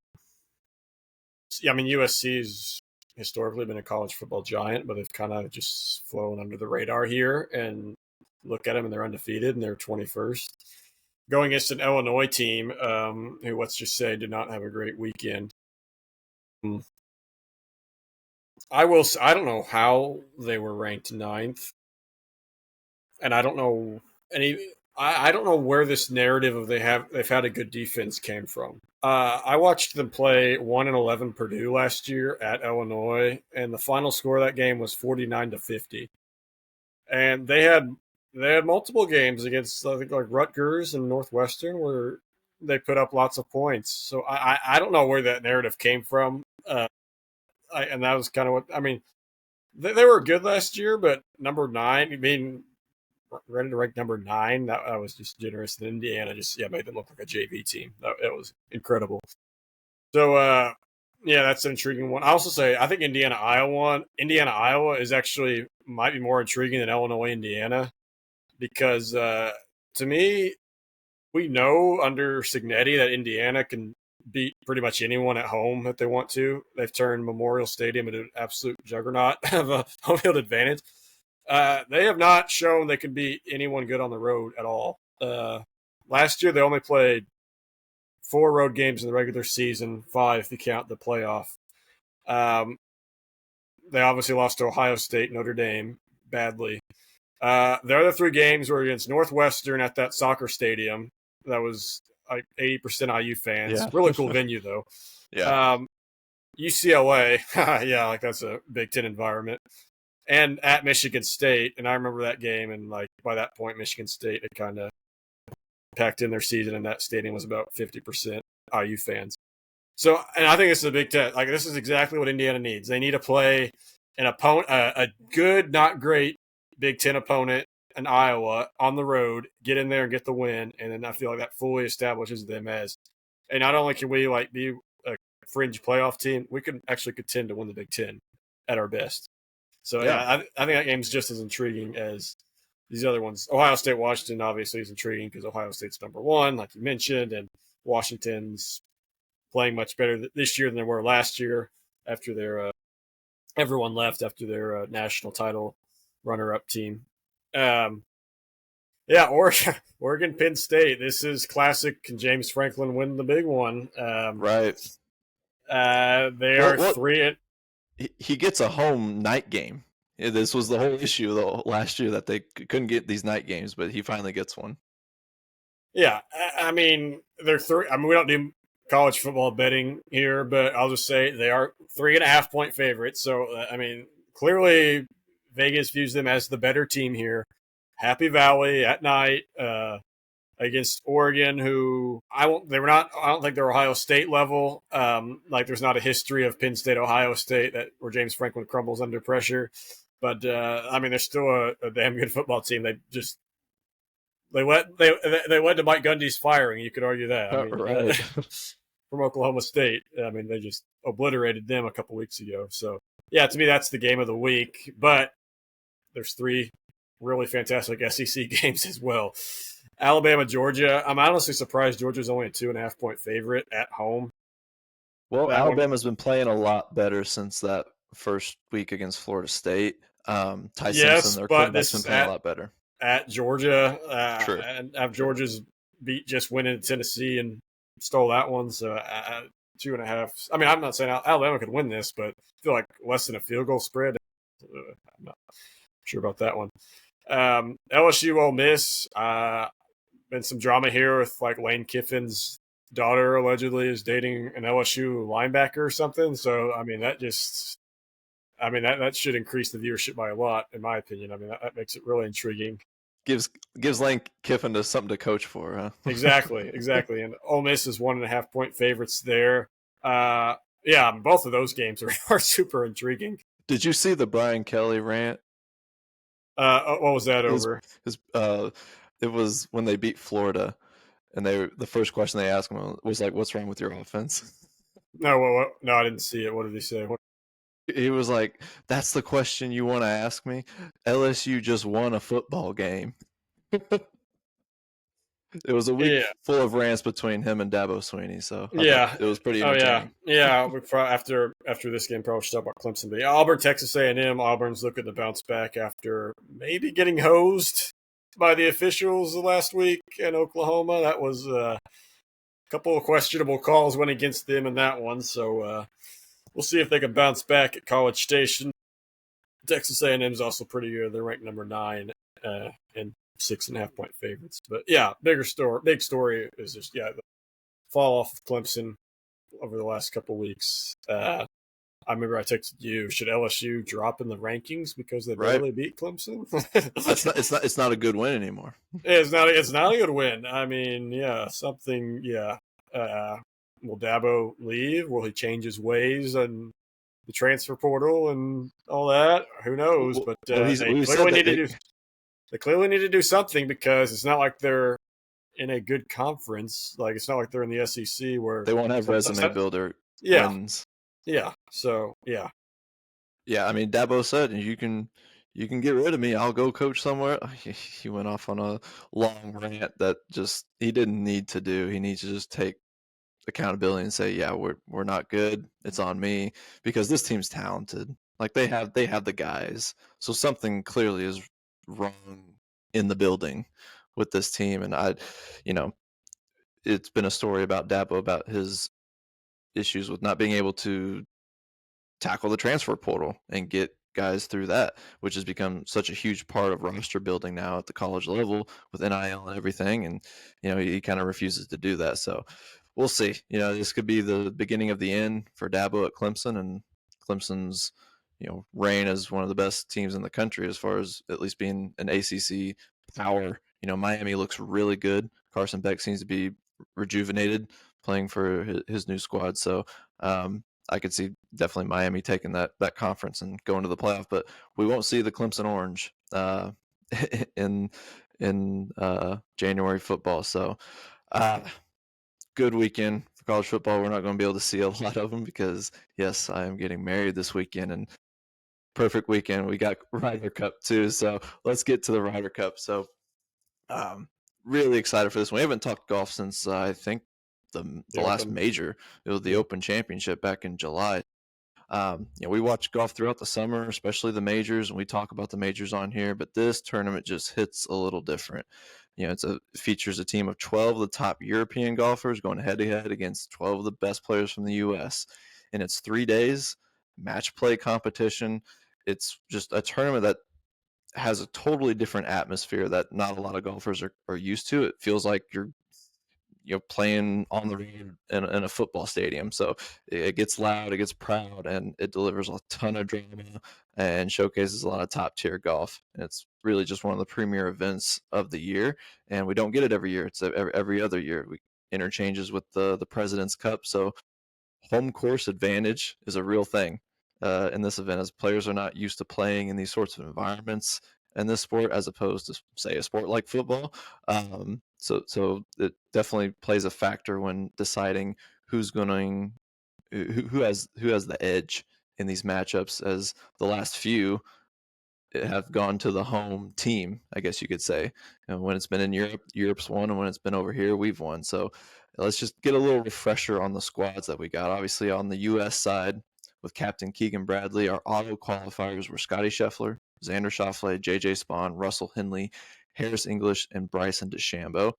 Yeah, I mean USC's historically been a college football giant, but they've kind of just flown under the radar here. And look at them, and they're undefeated, and they're 21st. Going against an Illinois team who, let's just say, did not have a great weekend. I don't know how they were ranked 9th, and I don't know I don't know where this narrative of they've had a good defense came from. I watched them play 1-11 Purdue last year at Illinois, and the final score of that game was 49-50. And they had multiple games against, I think, like Rutgers and Northwestern where they put up lots of points. So I don't know where that narrative came from. And that was kind of what I mean. They were good last year, but number 9, I mean, ready to rank number 9. That was just generous. And Indiana just made them look like a JV team. It was incredible. So that's an intriguing one. I also say I think Indiana Iowa is actually might be more intriguing than Illinois Indiana because to me, we know under Cignetti that Indiana can beat pretty much anyone at home if they want to. They've turned Memorial Stadium into an absolute juggernaut of a home field advantage. They have not shown they can beat anyone good on the road at all. Last year, they only played 4 road games in the regular season, 5 if you count the playoff. They obviously lost to Ohio State, Notre Dame, badly. The other 3 games were against Northwestern at that soccer stadium. That was like 80% IU fans. Yeah. Really cool venue, though. Yeah. UCLA, yeah, like that's a Big Ten environment. And at Michigan State, and I remember that game, and like by that point, Michigan State had kind of packed in their season, and that stadium was about 50% IU fans. So, and I think this is a big test. Like this is exactly what Indiana needs. They need to play an opponent, a good, not great Big Ten opponent in Iowa on the road, get in there and get the win, and then I feel like that fully establishes them as. And not only can we like be a fringe playoff team, we can actually contend to win the Big Ten at our best. So I think that game's just as intriguing as these other ones. Ohio State, Washington obviously is intriguing because Ohio State's number 1, like you mentioned, and Washington's playing much better this year than they were last year after their everyone left after their national title runner-up team. Oregon, Penn State. This is classic. Can James Franklin win the big one? Right. They are 3. He gets a home night game. This was the whole issue last year that they couldn't get these night games, but he finally gets one. Yeah, I mean they're 3. I mean we don't do college football betting here, but I'll just say they are 3.5 point favorites. So I mean clearly Vegas views them as the better team here. Happy Valley at night against Oregon, who I don't think they're Ohio State level. Like there's not a history of Penn State, Ohio State where James Franklin crumbles under pressure. But I mean, they're still a damn good football team. They led to Mike Gundy's firing. You could argue that. I mean, right. From Oklahoma State. I mean, they just obliterated them a couple weeks ago. So yeah, to me, that's the game of the week. But there's 3 really fantastic SEC games as well. Alabama, Georgia. I'm honestly surprised Georgia's only a 2.5 point favorite at home. Well, Alabama's been playing a lot better since that first week against Florida State. Ty Simpson, their quarterback's been playing a lot better. At Georgia, True. and Georgia's beat just winning Tennessee and stole that one. So 2.5. I mean, I'm not saying Alabama could win this, but I feel like less than a field goal spread. I'm not sure about that one. LSU Ole Miss. Been some drama here with like Lane Kiffin's daughter allegedly is dating an LSU linebacker or something. So I mean that should increase the viewership by a lot, in my opinion. I mean that makes it really intriguing. Gives Lane Kiffin something to coach for, huh? Exactly. And Ole Miss is 1.5-point favorites there. Yeah, both of those games are super intriguing. Did you see the Brian Kelly rant? What was that over? It was when they beat Florida, and the first question they asked him was like, "What's wrong with your offense?" No, no, I didn't see it. What did he say? He was like, "That's the question you want to ask me? LSU just won a football game." It was a week full of rants between him and Dabo Swinney, so I thought it was pretty entertaining. We after this game probably should talk about Clemson. But Auburn, Texas A&M. Auburn's looking to bounce back after maybe getting hosed by the officials last week in Oklahoma. That was a couple of questionable calls went against them in that one. So we'll see if they can bounce back at College Station. Texas A&M is also pretty good. They're ranked number 9 and 6.5-point favorites. But yeah, big story is just the fall off of Clemson over the last couple of weeks. I remember I texted you, should LSU drop in the rankings because they barely beat Clemson? It's not a good win anymore. It's not a good win. I mean, will Dabo leave? Will he change his ways and the transfer portal and all that? Who knows? But they clearly need to do something because it's not like they're in a good conference. Like it's not like they're in the SEC where they won't have resume builder wins. Yeah. So yeah. Yeah, I mean Dabo said you can get rid of me. I'll go coach somewhere. He went off on a long rant that just he didn't need to do. He needs to just take accountability and say, yeah, we're not good. It's on me because this team's talented. Like they have the guys. So something clearly is wrong in the building with this team. And it's been a story about Dabo about his issues with not being able to tackle the transfer portal and get guys through that, which has become such a huge part of roster building now at the college level with NIL and everything. And, he kind of refuses to do that. So we'll see. This could be the beginning of the end for Dabo at Clemson, and Clemson's, reign as one of the best teams in the country as far as at least being an ACC power. Miami looks really good. Carson Beck seems to be rejuvenated playing for his new squad. So I could see definitely Miami taking that conference and going to the playoff, but we won't see the Clemson Orange in January football. So good weekend for college football. We're not going to be able to see a lot of them because, yes, I am getting married this weekend, and perfect weekend. We got Ryder Cup too, so let's get to the Ryder Cup. So really excited for this one. We haven't talked golf since I think the last major. It was the Open Championship back in July. We watch golf throughout the summer, especially the majors, and we talk about the majors on here, but this tournament just hits a little different. It features a team of 12 of the top European golfers going head-to-head against 12 of the best players from the U.S. And it's 3 days, match play competition. It's just a tournament that has a totally different atmosphere that not a lot of golfers are used to. It feels like you're playing on the road in a football stadium. So it gets loud, it gets proud, and it delivers a ton of drama and showcases a lot of top tier golf. And it's really just one of the premier events of the year. And we don't get it every year. It's every other year. We interchanges with the President's Cup. So home course advantage is a real thing in this event, as players are not used to playing in these sorts of environments in this sport, as opposed to say a sport like football. So it definitely plays a factor when deciding who has the edge in these matchups, as the last few have gone to the home team, I guess you could say. And when it's been in Europe, Europe's won, and when it's been over here, we've won. So let's just get a little refresher on the squads that we got. Obviously, on the U.S. side, with Captain Keegan Bradley, our auto qualifiers were Scotty Scheffler, Xander Schauffele, J.J. Spawn, Russell Henley, Harris English, and Bryson DeChambeau.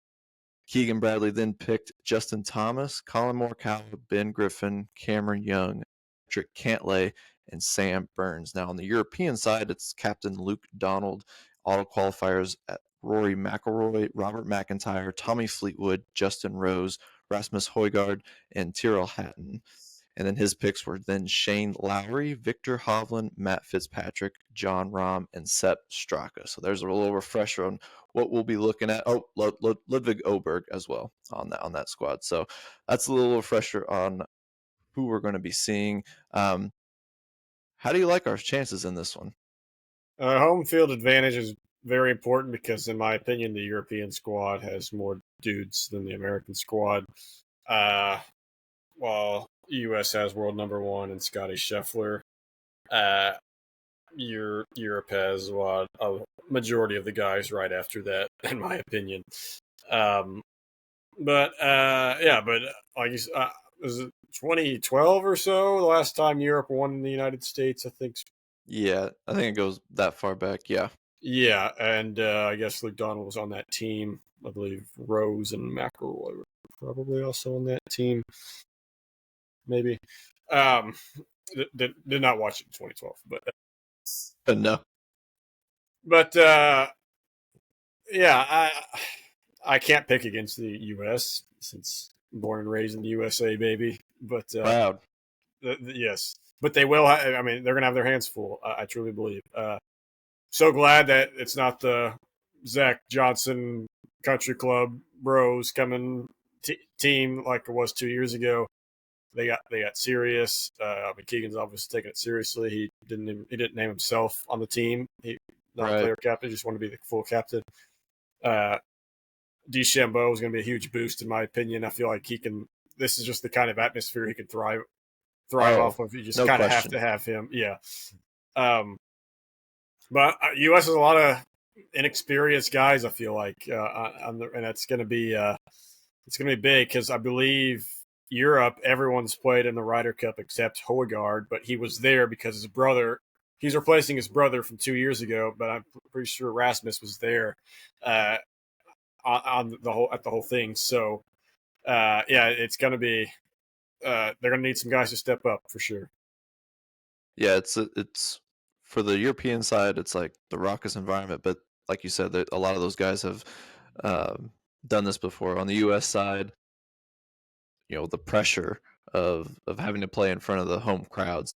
Keegan Bradley then picked Justin Thomas, Colin Morikawa, Ben Griffin, Cameron Young, Patrick Cantlay, and Sam Burns. Now on the European side, it's Captain Luke Donald, auto qualifiers at Rory McIlroy, Robert McIntyre, Tommy Fleetwood, Justin Rose, Rasmus Højgaard, and Tyrrell Hatton. And then his picks were then Shane Lowry, Victor Hovland, Matt Fitzpatrick, John Rahm, and Sepp Straka. So there's a little refresher on what we'll be looking at. Oh, Ludwig Oberg as well on that squad. So that's a little refresher on who we're going to be seeing. How do you like our chances in this one? Home field advantage is very important because, in my opinion, the European squad has more dudes than the American squad. While U.S. has world number one and Scotty Scheffler, Europe has a majority of the guys right after that, in my opinion. But like you said, was it 2012 or so? The last time Europe won in the United States, I think. Yeah, I think it goes that far back. Yeah. Yeah, and I guess Luke Donald was on that team. I believe Rose and McIlroy were probably also on that team. Maybe. Did not watch it in 2012, but No. But yeah, I can't pick against the U.S. since I'm born and raised in the USA, baby. But Proud. Yes, but they will. I mean, they're gonna have their hands full. I truly believe. So glad that it's not the Zach Johnson Country Club Bros coming team like it was 2 years ago. They got serious. I mean, Keegan's obviously taking it seriously. He didn't name himself on the team. He not a player captain. Just wanted to be the full captain. DeChambeau is going to be a huge boost in my opinion. I feel like he can. This is just the kind of atmosphere he can thrive off of. You just kind of have to have him. Yeah. But U.S. has a lot of inexperienced guys. I feel like, and it's going to be big because I believe Europe, everyone's played in the Ryder Cup except Højgaard, but he was there because his brother. He's replacing his brother from 2 years ago, but I'm pretty sure Rasmus was there on the whole thing. So, yeah, it's going to be. They're going to need some guys to step up for sure. Yeah, it's for the European side. It's like the raucous environment, but like you said, a lot of those guys have done this before. On the U.S. side, you know, the pressure of having to play in front of the home crowds.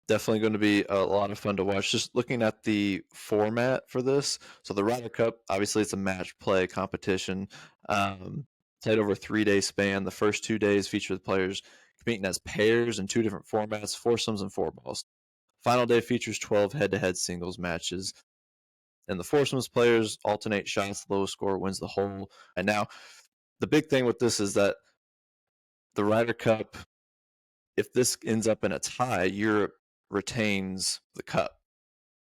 Definitely going to be a lot of fun to watch. Just looking at the format for this, so the Ryder Cup, obviously, it's a match play competition. Played over a 3-day span. The first 2 days feature the players competing as pairs in 2 different formats, foursomes and four balls. Final day features 12 head-to-head singles matches. And the foursomes players alternate shots. The lowest score wins the hole. And now, the big thing with this is that the Ryder Cup, if this ends up in a tie, Europe retains the cup.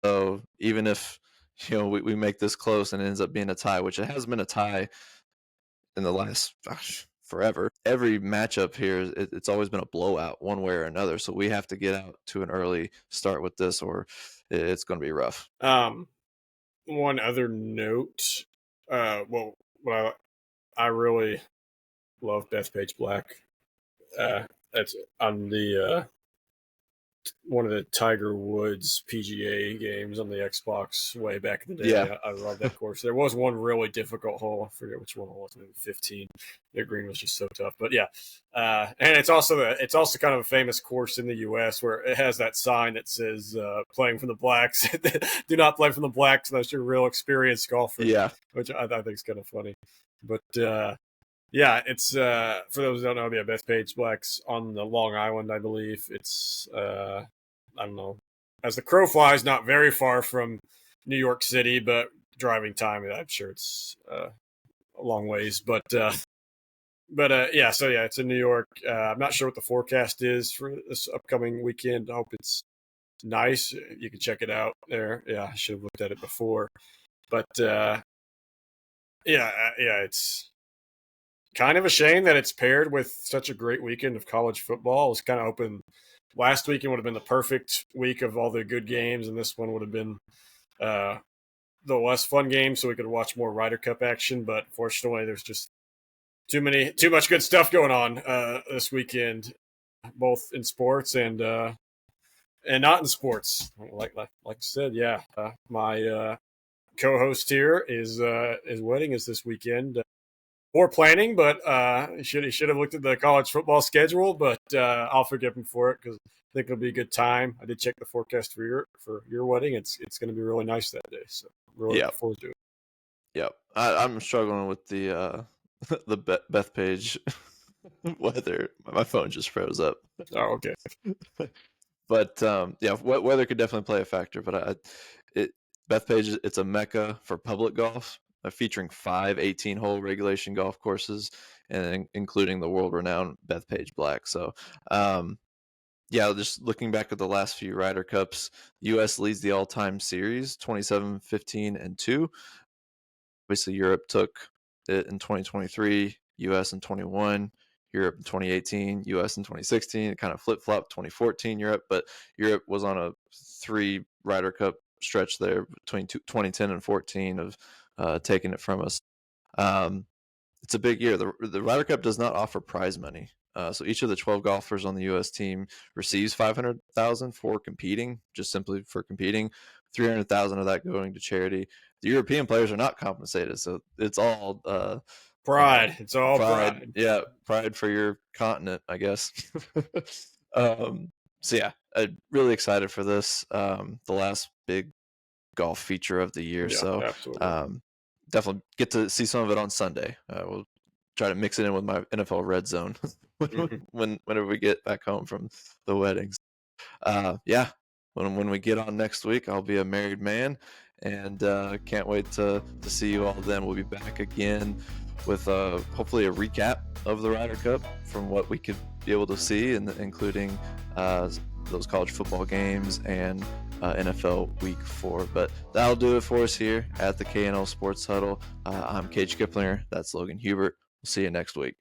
So even if we make this close and it ends up being a tie, which it has been a tie in the last forever, every matchup here it's always been a blowout one way or another. So we have to get out to an early start with this, or it's going to be rough. One other note, well, what I really love Bethpage Black. That's on the one of the Tiger Woods PGA games on the Xbox way back in the day. Yeah. I love that course. There was one really difficult hole. I forget which one it was. Maybe 15. The green was just so tough. But yeah, and it's also kind of a famous course in the U.S. where it has that sign that says "Playing from the Blacks." Do not play from the Blacks unless you're a real experienced golfer. Yeah, which I think is kind of funny. But yeah, it's for those who don't know, Bethpage Black's on the Long Island, I believe. It's I don't know, as the crow flies, not very far from New York City, but driving time, I'm sure it's a long ways. But yeah, so yeah, it's in New York. I'm not sure what the forecast is for this upcoming weekend. I hope it's nice. You can check it out there. Yeah, I should have looked at it before. But yeah, it's kind of a shame that it's paired with such a great weekend of college football. It was kind of hoping last weekend would have been the perfect week of all the good games, and this one would have been the less fun games so we could watch more Ryder Cup action. But fortunately, there's just too much good stuff going on this weekend, both in sports and not in sports. Like I said, yeah. My co-host here is his wedding is this weekend. More planning, but he should have looked at the college football schedule. But I'll forgive him for it because I think it'll be a good time. I did check the forecast for your wedding. It's going to be really nice that day. So really looking forward to it. Yep. I'm struggling with the the Bethpage weather. My phone just froze up. Oh, okay. But yeah, weather could definitely play a factor. But Bethpage, it's a mecca for public golf, featuring 5 18-hole regulation golf courses, and including the world-renowned Bethpage Black. So, yeah, just looking back at the last few Ryder Cups, U.S. leads the all-time series, 27, 15, and 2. Obviously, Europe took it in 2023, U.S. in 21, Europe in 2018, U.S. in 2016. It kind of flip-flopped 2014 Europe, but Europe was on a 3 Ryder Cup stretch there between 2010 and 14 of taking it from us. It's a big year. The Ryder Cup does not offer prize money. So each of the 12 golfers on the U.S. team receives $500,000 for competing, just simply for competing. $300,000 of that going to charity. The European players are not compensated, so it's all pride. It's all pride. Yeah, pride for your continent, I guess. So yeah, I'm really excited for this. The last big golf feature of the year. Yeah, so absolutely. Definitely get to see some of it on Sunday. We'll try to mix it in with my NFL Red Zone whenever we get back home from the weddings. Yeah, when we get on next week, I'll be a married man, and can't wait to see you all then. We'll be back again with hopefully a recap of the Ryder Cup from what we could be able to see, and including those college football games and NFL Week 4. But that'll do it for us here at the KNL Sports Huddle. I'm Cage Kiplinger. That's Logan Hubert. We'll see you next week.